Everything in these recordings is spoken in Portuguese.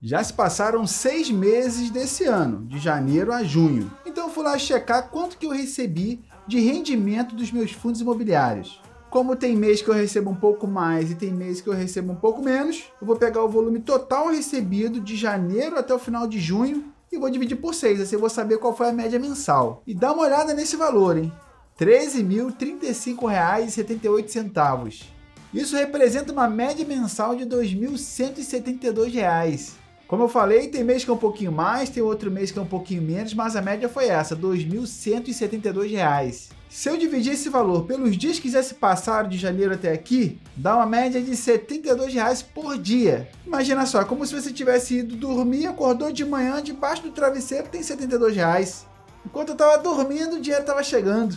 Já se passaram 6 meses desse ano, de janeiro a junho. Então eu fui lá checar quanto que eu recebi de rendimento dos meus fundos imobiliários. Como tem mês que eu recebo um pouco mais e tem mês que eu recebo um pouco menos, eu vou pegar o volume total recebido de janeiro até o final de junho e vou dividir por 6, assim eu vou saber qual foi a média mensal. E dá uma olhada nesse valor, hein? R$ 13.035,78. Isso representa uma média mensal de R$ 2.172. Como eu falei, tem mês que é um pouquinho mais, tem outro mês que é um pouquinho menos, mas a média foi essa, R$ 2.172. Se eu dividir esse valor pelos dias que já se passaram de janeiro até aqui, dá uma média de R$ 72 por dia. Imagina só, como se você tivesse ido dormir, acordou de manhã, debaixo do travesseiro tem R$ 72. Enquanto eu estava dormindo, o dinheiro estava chegando.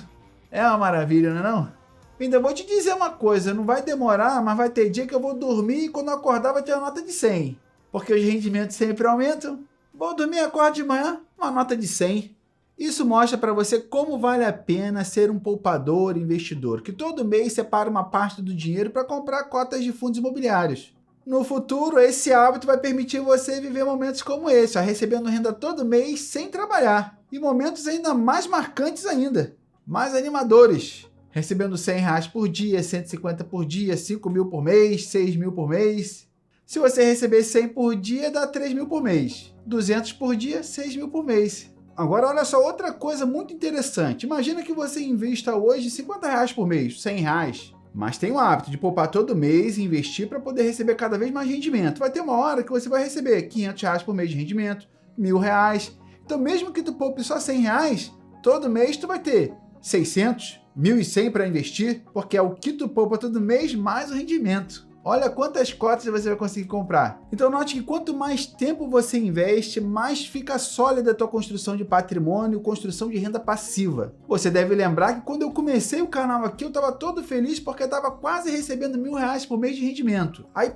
É uma maravilha, não é não? Ainda vou te dizer uma coisa, não vai demorar, mas vai ter dia que eu vou dormir e quando eu acordar vai ter uma nota de 100. Porque os rendimentos sempre aumentam. Vou dormir, acordo de manhã, uma nota de 100. Isso mostra para você como vale a pena ser um poupador, investidor, que todo mês separa uma parte do dinheiro para comprar cotas de fundos imobiliários. No futuro, esse hábito vai permitir você viver momentos como esse, recebendo renda todo mês sem trabalhar. E momentos ainda mais marcantes ainda, mais animadores. Recebendo R$ 100 por dia, 150 por dia, 5 mil por mês, 6 mil por mês. Se você receber 100 por dia, dá 3 mil por mês. 200 por dia, 6 mil por mês. Agora, olha só, outra coisa muito interessante. Imagina que você invista hoje R$ 50 por mês, R$ 100. Mas tem o hábito de poupar todo mês e investir para poder receber cada vez mais rendimento. Vai ter uma hora que você vai receber R$ 500 por mês de rendimento, R$ 1.000. Então, mesmo que tu poupe só R$ 100, todo mês tu vai ter 600, 1.100 para investir, porque é o que tu poupa todo mês mais o rendimento. Olha quantas cotas você vai conseguir comprar. Então note que quanto mais tempo você investe, mais fica sólida a tua construção de patrimônio, construção de renda passiva. Você deve lembrar que quando eu comecei o canal aqui, eu estava todo feliz porque eu estava quase recebendo R$ 1.000 por mês de rendimento. Aí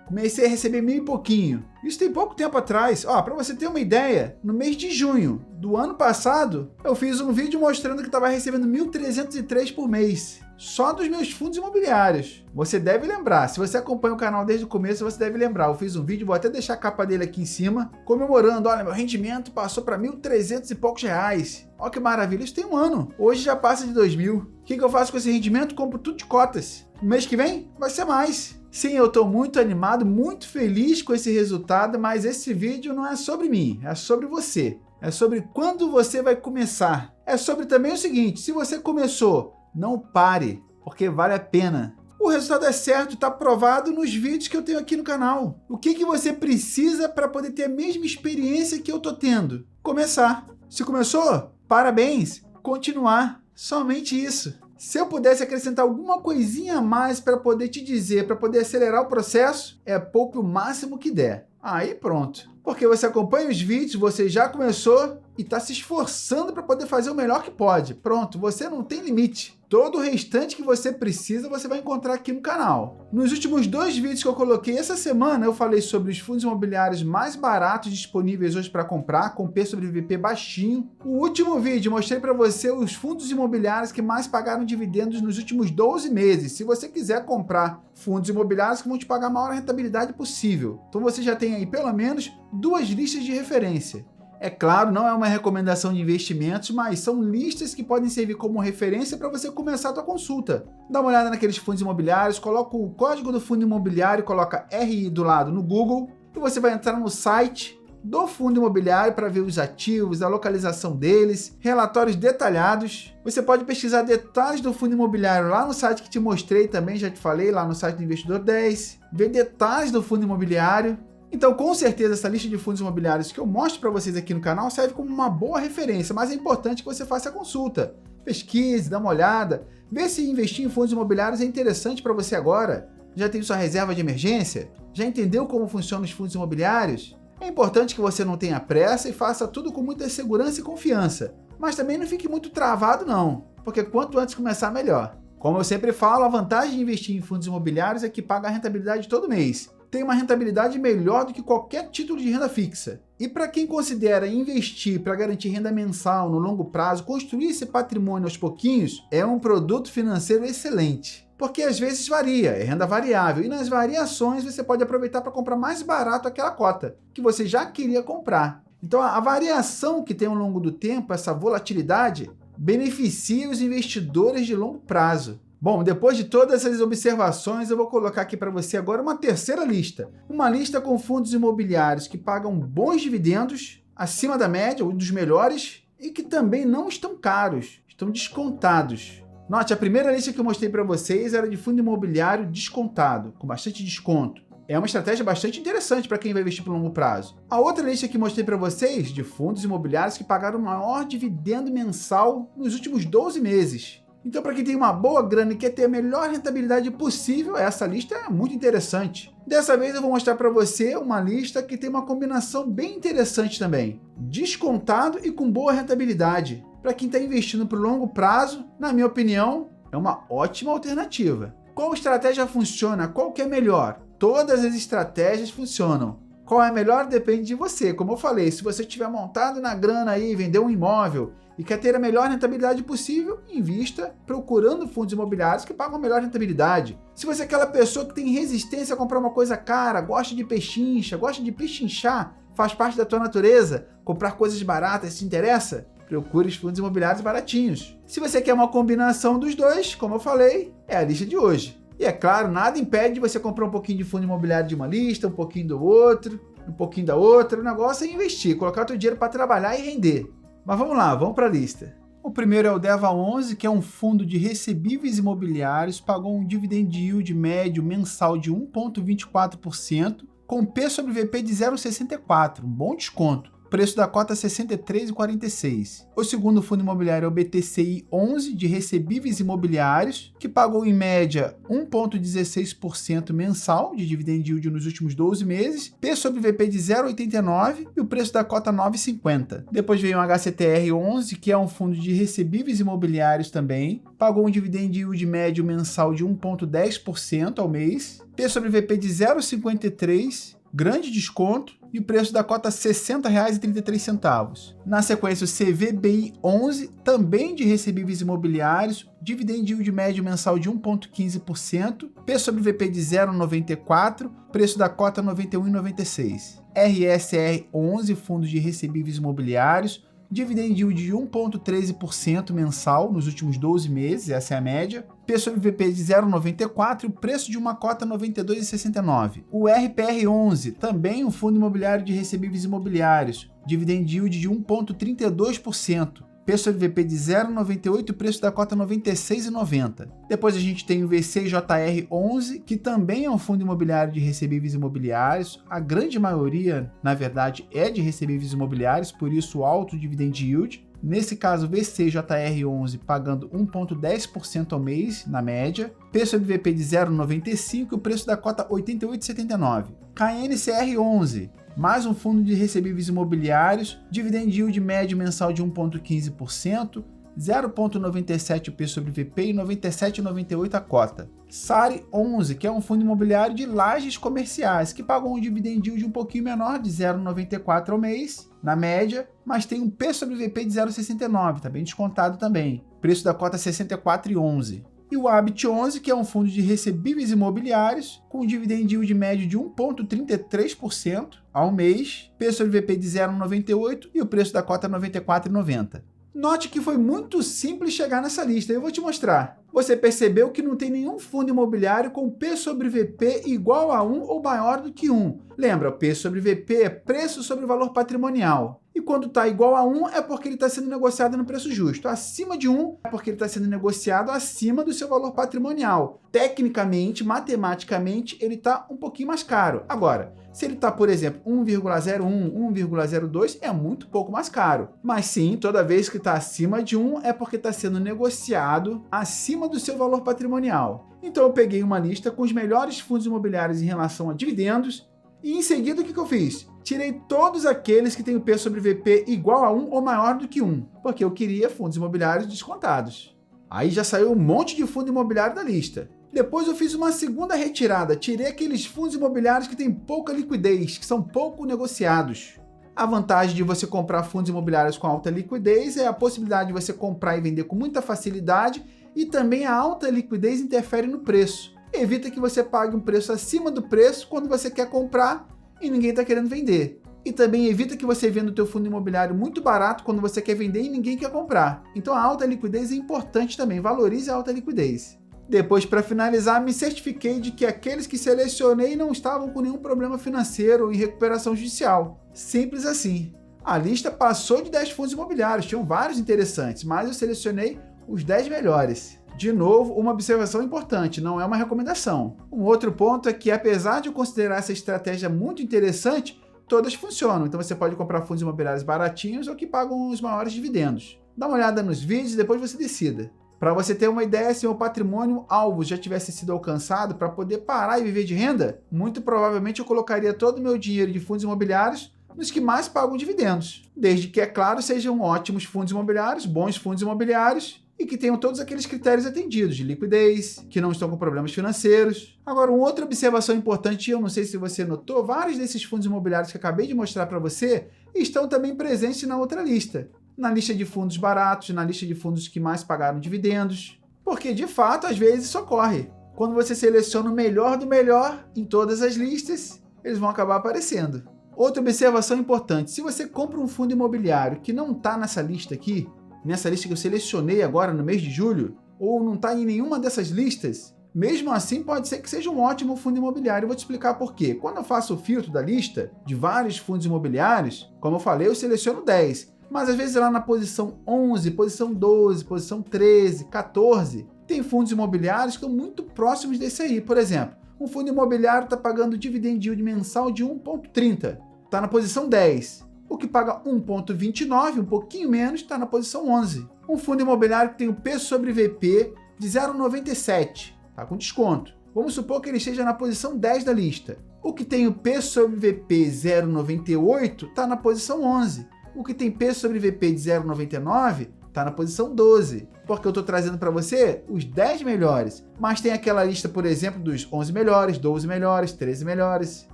comecei a receber 1.000 e pouquinho. Isso tem pouco tempo atrás. Para você ter uma ideia, no mês de junho do ano passado, eu fiz um vídeo mostrando que estava recebendo 1.303 por mês. Só dos meus fundos imobiliários. Você deve lembrar, se você acompanha o canal desde o começo, você deve lembrar. Eu fiz um vídeo, vou até deixar a capa dele aqui em cima, comemorando, olha, meu rendimento passou para 1.300 e poucos reais. Olha que maravilha, isso tem um ano. Hoje já passa de 2.000. O que eu faço com esse rendimento? Compro tudo de cotas. No mês que vem, vai ser mais. Sim, eu estou muito animado, muito feliz com esse resultado, mas esse vídeo não é sobre mim, é sobre você. É sobre quando você vai começar. É sobre também o seguinte, se você começou, não pare, porque vale a pena. O resultado é certo, está provado nos vídeos que eu tenho aqui no canal. O que você precisa para poder ter a mesma experiência que eu estou tendo? Começar. Se começou, parabéns. Continuar. Somente isso. Se eu pudesse acrescentar alguma coisinha a mais para poder te dizer, para poder acelerar o processo, poupe o máximo que der. Aí pronto. Porque você acompanha os vídeos, você já começou e está se esforçando para poder fazer o melhor que pode. Pronto, você não tem limite. Todo o restante que você precisa, você vai encontrar aqui no canal. Nos últimos 2 vídeos que eu coloquei essa semana, eu falei sobre os fundos imobiliários mais baratos disponíveis hoje para comprar, com P sobre VP baixinho. O último vídeo, mostrei para você os fundos imobiliários que mais pagaram dividendos nos últimos 12 meses. Se você quiser comprar fundos imobiliários que vão te pagar a maior rentabilidade possível. Então você já tem aí pelo menos 2 listas de referência. É claro, não é uma recomendação de investimentos, mas são listas que podem servir como referência para você começar a tua consulta. Dá uma olhada naqueles fundos imobiliários, coloca o código do fundo imobiliário, coloca RI do lado no Google e você vai entrar no site do fundo imobiliário para ver os ativos, a localização deles, relatórios detalhados. Você pode pesquisar detalhes do fundo imobiliário lá no site que te mostrei também, já te falei, lá no site do Investidor 10, ver detalhes do fundo imobiliário. Então, com certeza, essa lista de fundos imobiliários que eu mostro para vocês aqui no canal serve como uma boa referência, mas é importante que você faça a consulta. Pesquise, dá uma olhada, vê se investir em fundos imobiliários é interessante para você agora. Já tem sua reserva de emergência? Já entendeu como funcionam os fundos imobiliários? É importante que você não tenha pressa e faça tudo com muita segurança e confiança. Mas também não fique muito travado não, porque quanto antes começar, melhor. Como eu sempre falo, a vantagem de investir em fundos imobiliários é que paga a rentabilidade todo mês. tem uma rentabilidade melhor do que qualquer título de renda fixa. E para quem considera investir para garantir renda mensal no longo prazo, construir esse patrimônio aos pouquinhos, é um produto financeiro excelente. Porque às vezes varia, é renda variável, e nas variações você pode aproveitar para comprar mais barato aquela cota que você já queria comprar. Então a variação que tem ao longo do tempo, essa volatilidade, beneficia os investidores de longo prazo. Bom, depois de todas essas observações, eu vou colocar aqui para você agora uma terceira lista. Uma lista com fundos imobiliários que pagam bons dividendos, acima da média, ou dos melhores, e que também não estão caros, estão descontados. Note, a primeira lista que eu mostrei para vocês era de fundo imobiliário descontado, com bastante desconto. É uma estratégia bastante interessante para quem vai investir por longo prazo. A outra lista que mostrei para vocês, de fundos imobiliários que pagaram o maior dividendo mensal nos últimos 12 meses. Então, para quem tem uma boa grana e quer ter a melhor rentabilidade possível, essa lista é muito interessante. Dessa vez eu vou mostrar para você uma lista que tem uma combinação bem interessante também. Descontado e com boa rentabilidade. Para quem está investindo por longo prazo, na minha opinião, é uma ótima alternativa. Qual estratégia funciona? Qual que é melhor? Todas as estratégias funcionam. Qual é melhor depende de você. Como eu falei, se você estiver montado na grana aí, vender um imóvel e quer ter a melhor rentabilidade possível, invista procurando fundos imobiliários que pagam a melhor rentabilidade. Se você é aquela pessoa que tem resistência a comprar uma coisa cara, gosta de pechincha, gosta de pechinchar, faz parte da tua natureza, comprar coisas baratas te interessa, procure os fundos imobiliários baratinhos. Se você quer uma combinação dos dois, como eu falei, é a lista de hoje. E é claro, nada impede de você comprar um pouquinho de fundo imobiliário de uma lista, um pouquinho do outro, um pouquinho da outra. O negócio é investir, colocar o teu dinheiro para trabalhar e render. Mas vamos lá, vamos para a lista. O primeiro é o DEVA11, que é um fundo de recebíveis imobiliários, pagou um dividend yield médio mensal de 1,24%, com P sobre VP de 0,64, um bom desconto. Preço da cota R$ 63,46. O segundo fundo imobiliário é o BTCI 11 de recebíveis imobiliários, que pagou em média 1,16% mensal de dividend yield nos últimos 12 meses, P sobre VP de 0,89 e o preço da cota R$ 9,50. Depois veio o HCTR 11, que é um fundo de recebíveis imobiliários também, pagou um dividend yield médio mensal de 1,10% ao mês, P sobre VP de 0,53, grande desconto, e o preço da cota R$ 60,33. Na sequência, o CVBI 11, também de recebíveis imobiliários, dividend yield médio mensal de 1,15%, P sobre VP de 0,94, preço da cota R$ 91,96. RSR 11, fundo de recebíveis imobiliários, dividend yield de 1,13% mensal nos últimos 12 meses, essa é a média. P sobre VP de 0,94 e o preço de uma cota R$ 92,69. O RPR 11, também um fundo imobiliário de recebíveis imobiliários, dividend yield de 1,32%. P sobre VP de 0,98 e o preço da cota R$ 96,90. Depois a gente tem o VCJR 11, que também é um fundo imobiliário de recebíveis imobiliários. A grande maioria, na verdade, é de recebíveis imobiliários, por isso alto dividend yield. Nesse caso, VCJR 11 pagando 1,10% ao mês, na média. P sobre VP de 0,95 e o preço da cota R$ 88,79. KNCR 11. Mais um fundo de recebíveis imobiliários, dividend yield médio mensal de 1,15%, 0,97 P sobre VP e 97,98 a cota. SARI 11, que é um fundo imobiliário de lajes comerciais, que pagou um dividend yield um pouquinho menor, de 0,94 ao mês, na média, mas tem um P sobre VP de 0,69, está bem descontado também. Preço da cota R$ 64,11. E o Habit 11, que é um fundo de recebíveis imobiliários, com um dividend yield médio de 1,33% ao mês, P sobre VP de 0,98 e o preço da cota R$ 94,90. Note que foi muito simples chegar nessa lista, eu vou te mostrar. Você percebeu que não tem nenhum fundo imobiliário com P sobre VP igual a 1 ou maior do que 1. Lembra, P sobre VP é preço sobre valor patrimonial. E quando está igual a 1 é porque ele está sendo negociado no preço justo. Acima de 1 é porque ele está sendo negociado acima do seu valor patrimonial. Tecnicamente, matematicamente, ele está um pouquinho mais caro. Agora, se ele está, por exemplo, 1,01, 1,02, é muito pouco mais caro. Mas sim, toda vez que está acima de 1 é porque está sendo negociado acima do seu valor patrimonial. Então eu peguei uma lista com os melhores fundos imobiliários em relação a dividendos e em seguida o que eu fiz? Tirei todos aqueles que têm o P sobre VP igual a 1 ou maior do que 1, porque eu queria fundos imobiliários descontados. Aí já saiu um monte de fundo imobiliário da lista. Depois eu fiz uma segunda retirada, tirei aqueles fundos imobiliários que têm pouca liquidez, que são pouco negociados. A vantagem de você comprar fundos imobiliários com alta liquidez é a possibilidade de você comprar e vender com muita facilidade, e também a alta liquidez interfere no preço. Evita que você pague um preço acima do preço quando você quer comprar e ninguém está querendo vender. E também evita que você venda o teu fundo imobiliário muito barato quando você quer vender e ninguém quer comprar. Então a alta liquidez é importante também, valorize a alta liquidez. Depois, para finalizar, me certifiquei de que aqueles que selecionei não estavam com nenhum problema financeiro ou em recuperação judicial. Simples assim. A lista passou de 10 fundos imobiliários, tinham vários interessantes, mas eu selecionei os 10 melhores. De novo, uma observação importante, não é uma recomendação. Um outro ponto é que, apesar de eu considerar essa estratégia muito interessante, todas funcionam. Então você pode comprar fundos imobiliários baratinhos ou que pagam os maiores dividendos. Dá uma olhada nos vídeos e depois você decida. Para você ter uma ideia, se o patrimônio alvo já tivesse sido alcançado para poder parar e viver de renda, muito provavelmente eu colocaria todo o meu dinheiro de fundos imobiliários nos que mais pagam dividendos. Desde que, é claro, sejam ótimos fundos imobiliários, bons fundos imobiliários e que tenham todos aqueles critérios atendidos, de liquidez, que não estão com problemas financeiros. Agora, uma outra observação importante, eu não sei se você notou, vários desses fundos imobiliários que eu acabei de mostrar para você estão também presentes na outra lista. Na lista de fundos baratos, na lista de fundos que mais pagaram dividendos. Porque, de fato, às vezes isso ocorre. Quando você seleciona o melhor do melhor em todas as listas, eles vão acabar aparecendo. Outra observação importante, se você compra um fundo imobiliário que não está nessa lista aqui, nessa lista que eu selecionei agora no mês de julho, ou não está em nenhuma dessas listas, mesmo assim pode ser que seja um ótimo fundo imobiliário. Eu vou te explicar por quê. Quando eu faço o filtro da lista de vários fundos imobiliários, como eu falei, eu seleciono 10. Mas às vezes lá na posição 11, posição 12, posição 13, 14, tem fundos imobiliários que estão muito próximos desse aí. Por exemplo, um fundo imobiliário está pagando dividend yield mensal de 1,30, está na posição 10. O que paga 1,29, um pouquinho menos, está na posição 11. Um fundo imobiliário que tem o P sobre VP de 0,97, está com desconto. Vamos supor que ele esteja na posição 10 da lista. O que tem o P sobre VP 0,98 está na posição 11. O que tem P sobre VP de 0,99 está na posição 12, porque eu estou trazendo para você os 10 melhores, mas tem aquela lista, por exemplo, dos 11 melhores, 12 melhores, 13 melhores,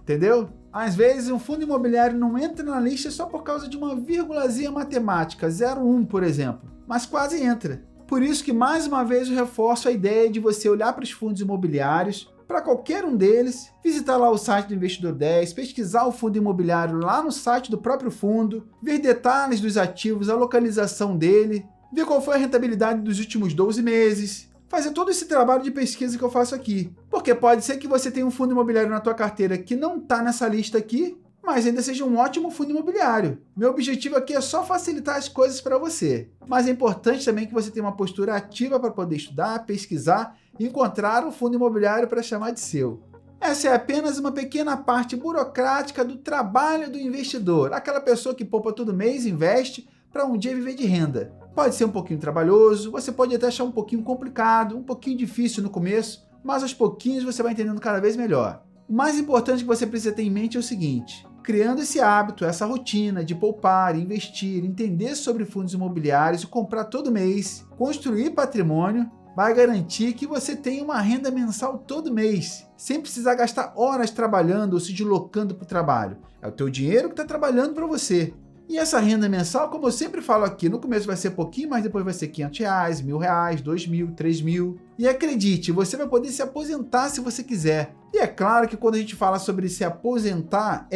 entendeu? Às vezes um fundo imobiliário não entra na lista só por causa de uma vírgulazinha matemática, 0,1, por exemplo, mas quase entra. Por isso que, mais uma vez, eu reforço a ideia de você olhar para os fundos imobiliários, para qualquer um deles, visitar lá o site do Investidor 10, pesquisar o fundo imobiliário lá no site do próprio fundo, ver detalhes dos ativos, a localização dele, ver qual foi a rentabilidade dos últimos 12 meses, fazer todo esse trabalho de pesquisa que eu faço aqui. Porque pode ser que você tenha um fundo imobiliário na tua carteira que não está nessa lista aqui, mas ainda seja um ótimo fundo imobiliário. Meu objetivo aqui é só facilitar as coisas para você. Mas é importante também que você tenha uma postura ativa para poder estudar, pesquisar e encontrar um fundo imobiliário para chamar de seu. Essa é apenas uma pequena parte burocrática do trabalho do investidor, aquela pessoa que poupa todo mês e investe para um dia viver de renda. Pode ser um pouquinho trabalhoso, você pode até achar um pouquinho complicado, um pouquinho difícil no começo, mas aos pouquinhos você vai entendendo cada vez melhor. O mais importante que você precisa ter em mente é o seguinte: criando esse hábito, essa rotina de poupar, investir, entender sobre fundos imobiliários e comprar todo mês, construir patrimônio, vai garantir que você tenha uma renda mensal todo mês, sem precisar gastar horas trabalhando ou se deslocando para o trabalho. É o teu dinheiro que está trabalhando para você. E essa renda mensal, como eu sempre falo aqui, no começo vai ser pouquinho, mas depois vai ser R$500, R$1.000, R$2.000, R$3.000. E acredite, você vai poder se aposentar se você quiser. E é claro que quando a gente fala sobre se aposentar,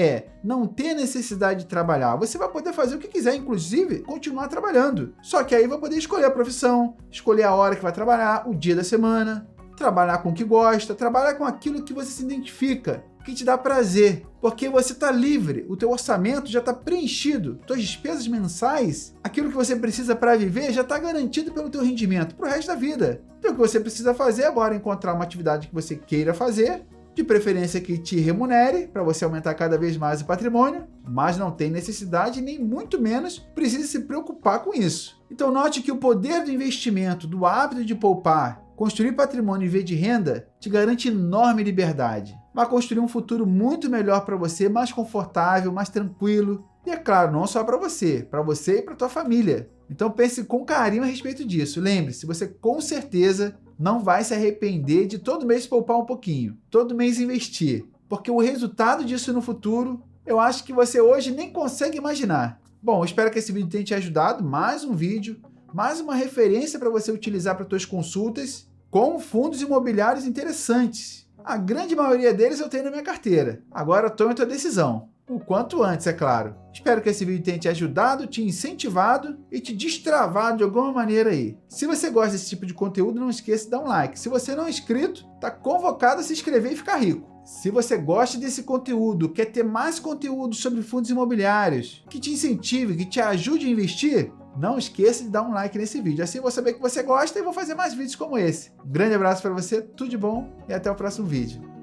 não ter necessidade de trabalhar. Você vai poder fazer o que quiser, inclusive continuar trabalhando. Só que aí vai poder escolher a profissão, escolher a hora que vai trabalhar, o dia da semana, trabalhar com o que gosta, trabalhar com aquilo que você se identifica, que te dá prazer, porque você está livre, o teu orçamento já está preenchido, suas despesas mensais, aquilo que você precisa para viver já está garantido pelo teu rendimento para o resto da vida. Então o que você precisa fazer agora é encontrar uma atividade que você queira fazer, de preferência que te remunere, para você aumentar cada vez mais o patrimônio, mas não tem necessidade nem muito menos precisa se preocupar com isso. Então note que o poder do investimento, do hábito de poupar, construir patrimônio e viver de renda te garante enorme liberdade. Vai construir um futuro muito melhor para você, mais confortável, mais tranquilo. E é claro, não só para você e para tua família. Então pense com carinho a respeito disso. Lembre-se, você com certeza não vai se arrepender de todo mês poupar um pouquinho, todo mês investir, porque o resultado disso no futuro, eu acho que você hoje nem consegue imaginar. Bom, espero que esse vídeo tenha te ajudado. Mais um vídeo, mais uma referência para você utilizar para suas consultas com fundos imobiliários interessantes. A grande maioria deles eu tenho na minha carteira. Agora tome a tua decisão. O quanto antes, é claro. Espero que esse vídeo tenha te ajudado, te incentivado e te destravado de alguma maneira aí. Se você gosta desse tipo de conteúdo, não esqueça de dar um like. Se você não é inscrito, está convocado a se inscrever e ficar rico. Se você gosta desse conteúdo, quer ter mais conteúdo sobre fundos imobiliários, que te incentive, que te ajude a investir, não esqueça de dar um like nesse vídeo. Assim eu vou saber que você gosta e vou fazer mais vídeos como esse. Um grande abraço para você, tudo de bom e até o próximo vídeo.